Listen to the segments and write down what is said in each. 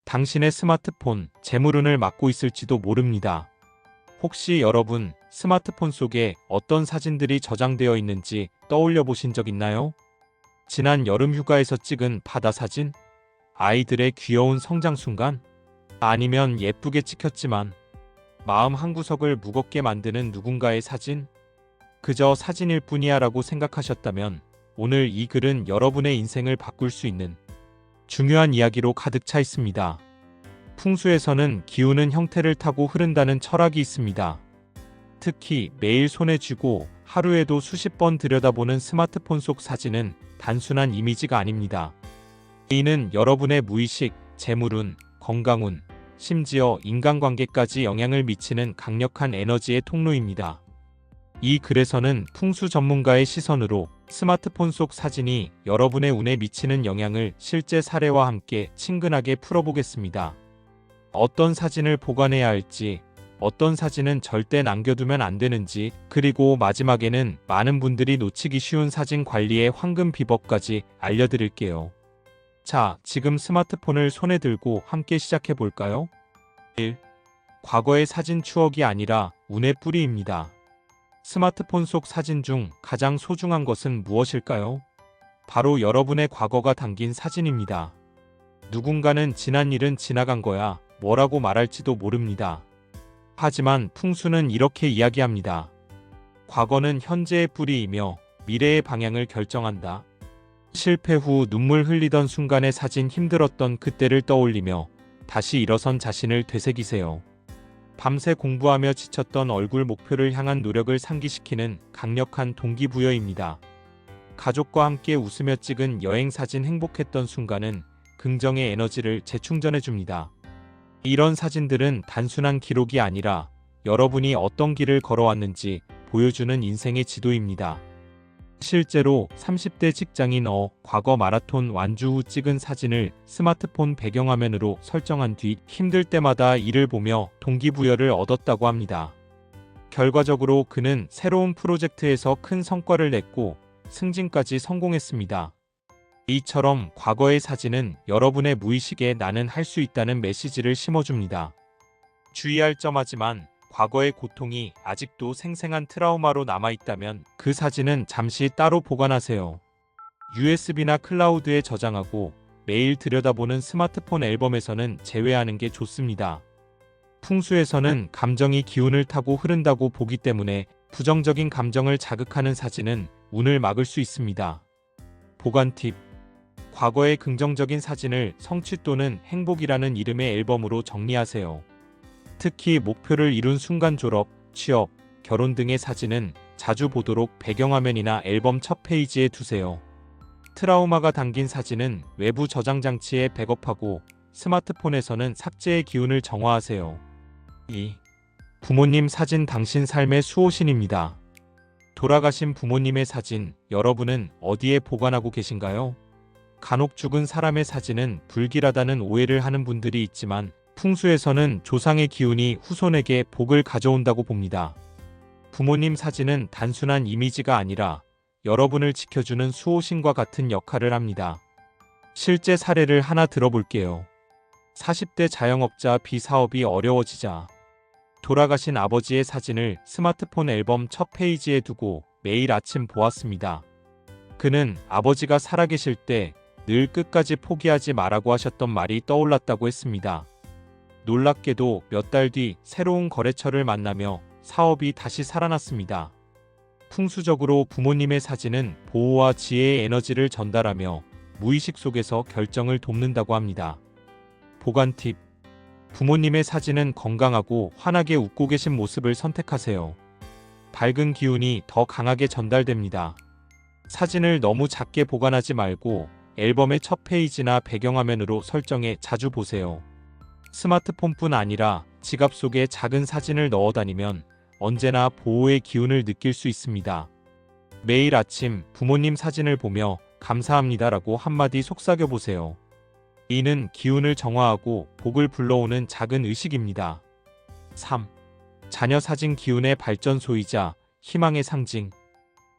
당신의 스마트폰, 재물운을 막고 있을지도 모릅니다. 혹시 여러분 스마트폰 속에 어떤 사진들이 저장되어 있는지 떠올려 보신 적 있나요? 지난 여름 휴가에서 찍은 바다 사진? 아이들의 귀여운 성장 순간? 아니면 예쁘게 찍혔지만 마음 한구석을 무겁게 만드는 누군가의 사진? 그저 사진일 뿐이야 라고 생각하셨다면 오늘 이 글은 여러분의 인생을 바꿀 수 있는 중요한 이야기로 가득 차 있습니다. 풍수에서는 기운은 형태를 타고 흐른다는 철학이 있습니다. 특히 매일 손에 쥐고 하루에도 수십 번 들여다보는 스마트폰 속 사진은 단순한 이미지가 아닙니다. 이는 여러분의 무의식, 재물운, 건강운, 심지어 인간관계까지 영향을 미치는 강력한 에너지의 통로입니다. 이 글에서는 풍수 전문가의 시선으로 스마트폰 속 사진이 여러분의 운에 미치는 영향을 실제 사례와 함께 친근하게 풀어보겠습니다. 어떤 사진을 보관해야 할지, 어떤 사진은 절대 남겨두면 안 되는지, 그리고 마지막에는 많은 분들이 놓치기 쉬운 사진 관리의 황금 비법까지 알려드릴게요. 자, 지금 스마트폰을 손에 들고 함께 시작해 볼까요? 1. 과거의 사진 추억이 아니라 운의 뿌리입니다. 스마트폰 속 사진 중 가장 소중한 것은 무엇일까요? 바로 여러분의 과거가 담긴 사진입니다. 누군가는 지난 일은 지나간 거야 뭐라고 말할지도 모릅니다. 하지만 풍수는 이렇게 이야기합니다. 과거는 현재의 뿌리이며 미래의 방향을 결정한다. 실패 후 눈물 흘리던 순간의 사진, 힘들었던 그때를 떠올리며 다시 일어선 자신을 되새기세요. 밤새 공부하며 지쳤던 얼굴, 목표를 향한 노력을 상기시키는 강력한 동기부여입니다. 가족과 함께 웃으며 찍은 여행 사진, 행복했던 순간은 긍정의 에너지를 재충전해줍니다. 이런 사진들은 단순한 기록이 아니라 여러분이 어떤 길을 걸어왔는지 보여주는 인생의 지도입니다. 실제로 30대 직장인 과거 마라톤 완주 후 찍은 사진을 스마트폰 배경화면으로 설정한 뒤 힘들 때마다 이를 보며 동기부여를 얻었다고 합니다. 결과적으로 그는 새로운 프로젝트에서 큰 성과를 냈고 승진까지 성공했습니다. 이처럼 과거의 사진은 여러분의 무의식에 나는 할 수 있다는 메시지를 심어줍니다. 주의할 점하지만 과거의 고통이 아직도 생생한 트라우마로 남아있다면 그 사진은 잠시 따로 보관하세요. USB나 클라우드에 저장하고 매일 들여다보는 스마트폰 앨범에서는 제외하는 게 좋습니다. 풍수에서는 감정이 기운을 타고 흐른다고 보기 때문에 부정적인 감정을 자극하는 사진은 운을 막을 수 있습니다. 보관 팁. 과거의 긍정적인 사진을 성취 또는 행복이라는 이름의 앨범으로 정리하세요. 특히 목표를 이룬 순간, 졸업, 취업, 결혼 등의 사진은 자주 보도록 배경화면이나 앨범 첫 페이지에 두세요. 트라우마가 담긴 사진은 외부 저장 장치에 백업하고 스마트폰에서는 삭제의 기운을 정화하세요. 2. 부모님 사진, 당신 삶의 수호신입니다. 돌아가신 부모님의 사진, 여러분은 어디에 보관하고 계신가요? 간혹 죽은 사람의 사진은 불길하다는 오해를 하는 분들이 있지만 풍수에서는 조상의 기운이 후손에게 복을 가져온다고 봅니다. 부모님 사진은 단순한 이미지가 아니라 여러분을 지켜주는 수호신과 같은 역할을 합니다. 실제 사례를 하나 들어볼게요. 40대 자영업자 B, 사업이 어려워지자 돌아가신 아버지의 사진을 스마트폰 앨범 첫 페이지에 두고 매일 아침 보았습니다. 그는 아버지가 살아계실 때 늘 끝까지 포기하지 말라고 하셨던 말이 떠올랐다고 했습니다. 놀랍게도 몇 달 뒤 새로운 거래처를 만나며 사업이 다시 살아났습니다. 풍수적으로 부모님의 사진은 보호와 지혜의 에너지를 전달하며 무의식 속에서 결정을 돕는다고 합니다. 보관 팁. 부모님의 사진은 건강하고 환하게 웃고 계신 모습을 선택하세요. 밝은 기운이 더 강하게 전달됩니다. 사진을 너무 작게 보관하지 말고 앨범의 첫 페이지나 배경화면으로 설정해 자주 보세요. 스마트폰뿐 아니라 지갑 속에 작은 사진을 넣어 다니면 언제나 보호의 기운을 느낄 수 있습니다. 매일 아침 부모님 사진을 보며 감사합니다라고 한마디 속삭여 보세요. 이는 기운을 정화하고 복을 불러오는 작은 의식입니다. 3. 자녀 사진, 기운의 발전소이자 희망의 상징.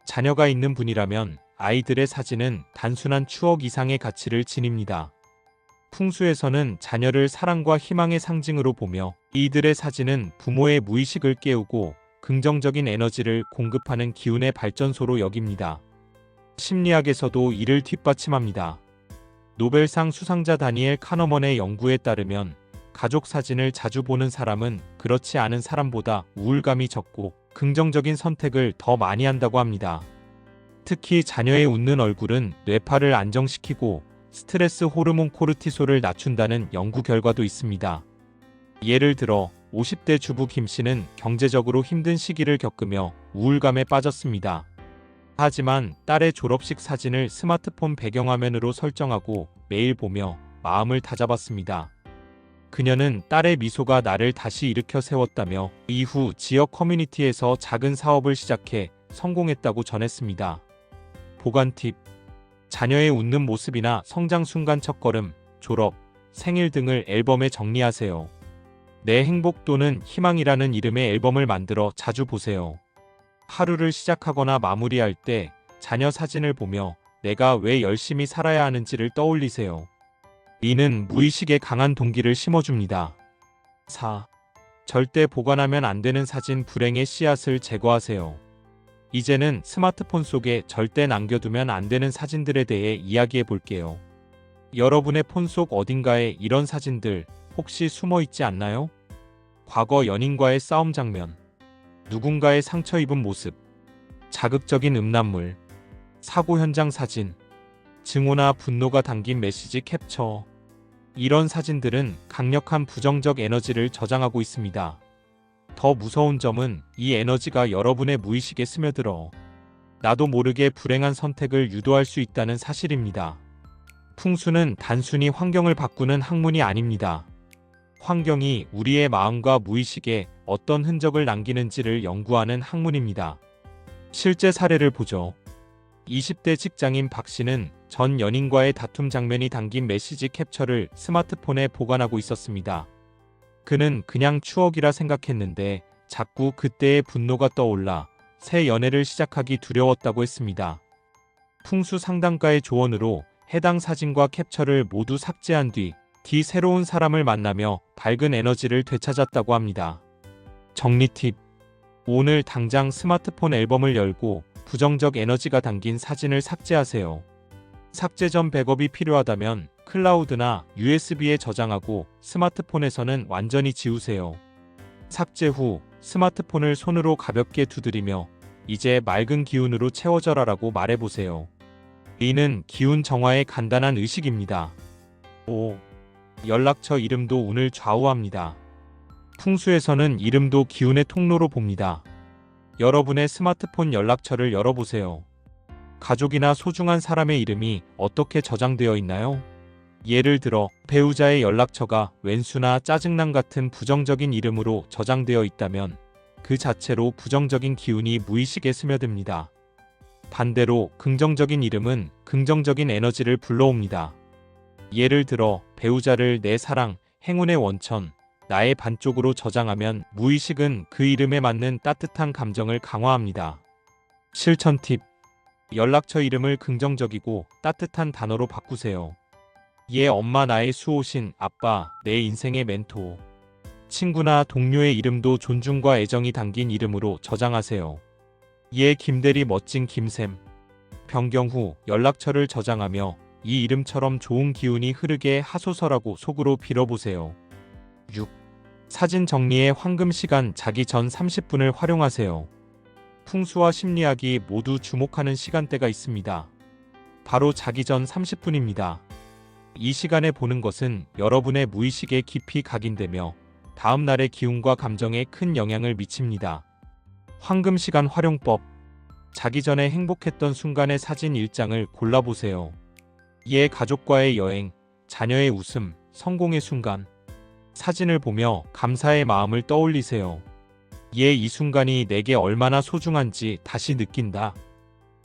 자녀가 있는 분이라면 아이들의 사진은 단순한 추억 이상의 가치를 지닙니다. 풍수에서는 자녀를 사랑과 희망의 상징으로 보며 이들의 사진은 부모의 무의식을 깨우고 긍정적인 에너지를 공급하는 기운의 발전소로 여깁니다. 심리학에서도 이를 뒷받침합니다. 노벨상 수상자 다니엘 카너먼의 연구에 따르면 가족 사진을 자주 보는 사람은 그렇지 않은 사람보다 우울감이 적고 긍정적인 선택을 더 많이 한다고 합니다. 특히 자녀의 웃는 얼굴은 뇌파를 안정시키고 스트레스 호르몬 코르티솔을 낮춘다는 연구 결과도 있습니다. 예를 들어 50대 주부 김 씨는 경제적으로 힘든 시기를 겪으며 우울감에 빠졌습니다. 하지만 딸의 졸업식 사진을 스마트폰 배경화면으로 설정하고 매일 보며 마음을 다잡았습니다. 그녀는 딸의 미소가 나를 다시 일으켜 세웠다며 이후 지역 커뮤니티에서 작은 사업을 시작해 성공했다고 전했습니다. 보관 팁: 자녀의 웃는 모습이나 성장 순간 첫걸음, 졸업, 생일 등을 앨범에 정리하세요. 내 행복 또는 희망이라는 이름의 앨범을 만들어 자주 보세요. 하루를 시작하거나 마무리할 때 자녀 사진을 보며 내가 왜 열심히 살아야 하는지를 떠올리세요. 이는 무의식에 강한 동기를 심어줍니다. 4. 절대 보관하면 안 되는 사진 불행의 씨앗을 제거하세요. 이제는 스마트폰 속에 절대 남겨두면 안 되는 사진들에 대해 이야기해 볼게요. 여러분의 폰 속 어딘가에 이런 사진들 혹시 숨어 있지 않나요? 과거 연인과의 싸움 장면, 누군가의 상처 입은 모습, 자극적인 음란물, 사고 현장 사진, 증오나 분노가 담긴 메시지 캡처. 이런 사진들은 강력한 부정적 에너지를 저장하고 있습니다. 더 무서운 점은 이 에너지가 여러분의 무의식에 스며들어 나도 모르게 불행한 선택을 유도할 수 있다는 사실입니다. 풍수는 단순히 환경을 바꾸는 학문이 아닙니다. 환경이 우리의 마음과 무의식에 어떤 흔적을 남기는지를 연구하는 학문입니다. 실제 사례를 보죠. 20대 직장인 박 씨는 전 연인과의 다툼 장면이 담긴 메시지 캡처를 스마트폰에 보관하고 있었습니다. 그는 그냥 추억이라 생각했는데 자꾸 그때의 분노가 떠올라 새 연애를 시작하기 두려웠다고 했습니다. 풍수 상담가의 조언으로 해당 사진과 캡처를 모두 삭제한 뒤 새로운 사람을 만나며 밝은 에너지를 되찾았다고 합니다. 정리 팁: 오늘 당장 스마트폰 앨범을 열고 부정적 에너지가 담긴 사진을 삭제하세요. 삭제 전 백업이 필요하다면 클라우드나 USB에 저장하고 스마트폰에서는 완전히 지우세요. 삭제 후 스마트폰을 손으로 가볍게 두드리며 이제 맑은 기운으로 채워져라라고 말해보세요. 이는 기운 정화의 간단한 의식입니다. 5. 연락처 이름도 운을 좌우합니다. 풍수에서는 이름도 기운의 통로로 봅니다. 여러분의 스마트폰 연락처를 열어보세요. 가족이나 소중한 사람의 이름이 어떻게 저장되어 있나요? 예를 들어 배우자의 연락처가 왼수나 짜증남 같은 부정적인 이름으로 저장되어 있다면 그 자체로 부정적인 기운이 무의식에 스며듭니다. 반대로 긍정적인 이름은 긍정적인 에너지를 불러옵니다. 예를 들어 배우자를 내 사랑, 행운의 원천, 나의 반쪽으로 저장하면 무의식은 그 이름에 맞는 따뜻한 감정을 강화합니다. 실천 팁: 연락처 이름을 긍정적이고 따뜻한 단어로 바꾸세요. 엄마, 나의 수호신, 아빠, 내 인생의 멘토. 친구나 동료의 이름도 존중과 애정이 담긴 이름으로 저장하세요. 김대리, 멋진 김샘. 변경 후 연락처를 저장하며 이 이름처럼 좋은 기운이 흐르게 하소서라고 속으로 빌어보세요. 6. 사진 정리의 황금 시간, 자기 전 30분을 활용하세요. 풍수와 심리학이 모두 주목하는 시간대가 있습니다. 바로 자기 전 30분입니다. 이 시간에 보는 것은 여러분의 무의식에 깊이 각인되며 다음 날의 기운과 감정에 큰 영향을 미칩니다. 황금 시간 활용법: 자기 전에 행복했던 순간의 사진 1장을 골라보세요. 가족과의 여행, 자녀의 웃음, 성공의 순간. 사진을 보며 감사의 마음을 떠올리세요. 이 순간이 내게 얼마나 소중한지 다시 느낀다.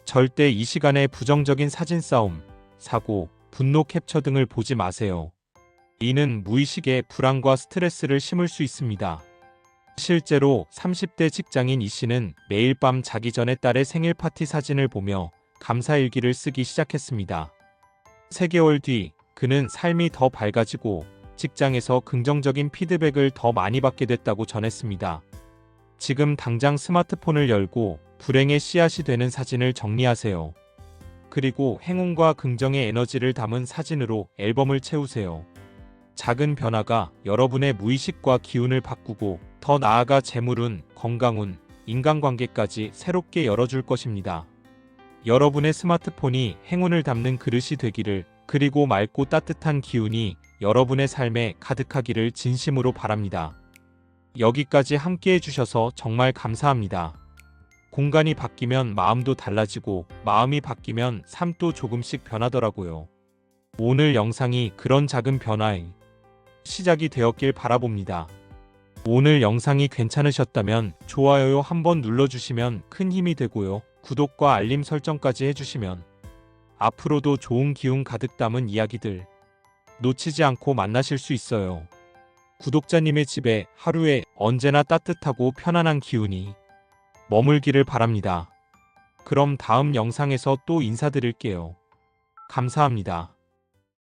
절대 이 시간에 부정적인 사진 싸움, 사고, 분노 캡처 등을 보지 마세요. 이는 무의식에 불안과 스트레스를 심을 수 있습니다. 실제로 30대 직장인 이 씨는 매일 밤 자기 전에 딸의 생일 파티 사진을 보며 감사일기를 쓰기 시작했습니다. 3개월 뒤 그는 삶이 더 밝아지고 직장에서 긍정적인 피드백을 더 많이 받게 됐다고 전했습니다. 지금 당장 스마트폰을 열고 불행의 씨앗이 되는 사진을 정리하세요. 그리고 행운과 긍정의 에너지를 담은 사진으로 앨범을 채우세요. 작은 변화가 여러분의 무의식과 기운을 바꾸고 더 나아가 재물운, 건강운, 인간관계까지 새롭게 열어줄 것입니다. 여러분의 스마트폰이 행운을 담는 그릇이 되기를, 그리고 맑고 따뜻한 기운이 여러분의 삶에 가득하기를 진심으로 바랍니다. 여기까지 함께 해주셔서 정말 감사합니다. 공간이 바뀌면 마음도 달라지고 마음이 바뀌면 삶도 조금씩 변하더라고요. 오늘 영상이 그런 작은 변화의 시작이 되었길 바라봅니다. 오늘 영상이 괜찮으셨다면 좋아요 한번 눌러주시면 큰 힘이 되고요. 구독과 알림 설정까지 해주시면 앞으로도 좋은 기운 가득 담은 이야기들 놓치지 않고 만나실 수 있어요. 구독자님의 집에 하루에 언제나 따뜻하고 편안한 기운이 머물기를 바랍니다. 그럼 다음 영상에서 또 인사드릴게요. 감사합니다.